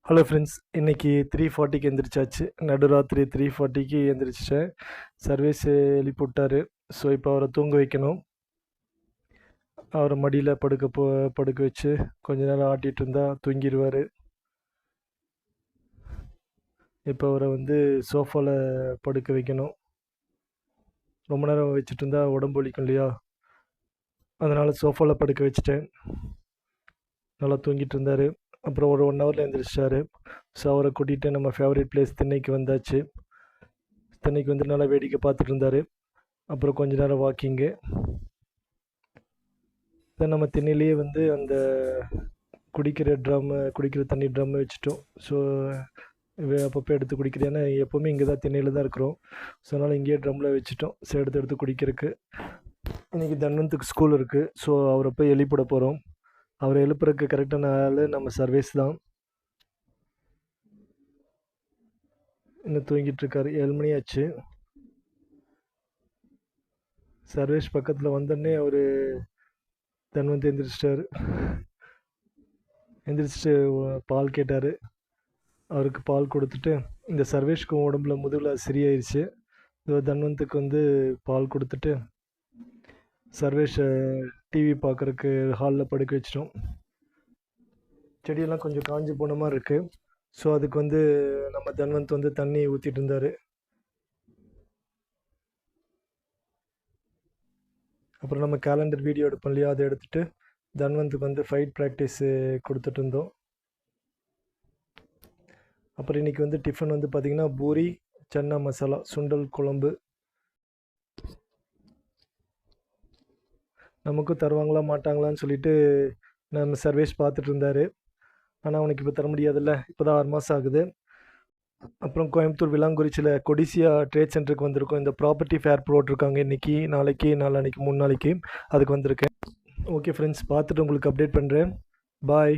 Hello friends, இன்றைக்கி 3:40க்கு எந்திரிச்சாச்சு. நடுராத்திரி 3:40க்கு எந்திரிச்சிட்டேன். Service எழுப்பி விட்டாரு. ஸோ இப்போ அவரை தூங்க வைக்கணும். அவரை மடியில் படுக்க வச்சு கொஞ்ச நேரம் ஆட்டிகிட்டு இருந்தால் தூங்கிடுவார். இப்போ அவரை சோஃபாவில் படுக்க வைக்கணும். ரொம்ப நேரம் வச்சுட்டு இருந்தால் உடம்பு வலிக்கும் இல்லையா, அதனால் சோஃபாவில் படுக்க வச்சுட்டேன். நல்லா தூங்கிட்டு இருந்தார். அப்புறம் ஒரு 1 ஹவரில் எழுந்திரிச்சார். ஸோ அவரை கூட்டிகிட்டு நம்ம ஃபேவரட் பிளேஸ் திண்ணைக்கு வந்தாச்சு. திண்ணைக்கு நல்லா வேடிக்கை பார்த்துட்டு இருந்தார். அப்புறம் கொஞ்ச நேரம் வாக்கிங்கு. தென் நம்ம திண்ணையிலேயே அந்த குடிக்கிற தண்ணி ட்ரம்மு வச்சுட்டோம். ஸோ அப்பப்போ எடுத்து குடிக்கிறது, ஏன்னா எப்போவுமே இங்கே தான் திண்ணையில் தான் இருக்கிறோம். ஸோ அதனால் இங்கேயே ட்ரம்மில் வச்சுட்டோம். ஸோ எடுத்து குடிக்கிறதுக்கு. இன்றைக்கி தன்வந்துக்கு ஸ்கூல் இருக்குது. ஸோ அவரை போய் எழுப்பிட போகிறோம். அவரை எழுப்புறதுக்கு கரெக்டான ஆள் நம்ம சர்வீஸ் தான். இன்னும் தூங்கிட்டு இருக்காரு. 7 மணி ஆச்சு. சர்வேஷ் பக்கத்தில் வந்தோடனே அவர் தன்வந்த் எந்திரிச்சிட்டாரு. எந்திரிச்சிட்டு பால் கேட்டார். அவருக்கு பால் கொடுத்துட்டு, இந்த சர்வேஷ்க்கு உடம்புல முதுகில் சரியாயிடுச்சு. தன்வந்துக்கு பால் கொடுத்துட்டு சர்வேஷை டிவி பார்க்குறக்கு ஹாலில் படுக்க வச்சிட்டோம். செடியெல்லாம் கொஞ்சம் காஞ்சி போன மாதிரி இருக்குது. ஸோ அதுக்கு நம்ம தன்வந்த் தண்ணி ஊற்றிட்டு இருந்தார். அப்புறம் நம்ம கேலண்டர் வீடியோ எடுப்போம் இல்லையா, அதை எடுத்துகிட்டு தன்வந்துக்கு ஃபைட் ப்ராக்டிஸு கொடுத்துட்டு இருந்தோம். அப்புறம் இன்றைக்கி டிஃபன் பார்த்திங்கன்னா பூரி, சன்னா மசாலா, சுண்டல் குழம்பு. நமக்கும் தருவாங்களா மாட்டாங்களான்னு சொல்லிட்டு நம்ம சர்வேஷ் பார்த்துட்டு இருந்தார். ஆனால் அவனுக்கு இப்போ தர முடியாதுல்ல, இப்போ தான் 6 மாதம் ஆகுது. அப்புறம் கோயம்புத்தூர் விலாங்குறிச்சியில் கொடிசியா ட்ரேட் சென்டருக்கு வந்திருக்கோம். இந்த ப்ராப்பர்ட்டி ஃபேர் போட்டிருக்காங்க இன்றைக்கி, நாளைக்கு, நாளான்னைக்கு, 3 நாளைக்கு. அதுக்கு வந்திருக்கேன். ஓகே ஃப்ரெண்ட்ஸ், பார்த்துட்டு உங்களுக்கு அப்டேட் பண்ணுறேன். பாய்.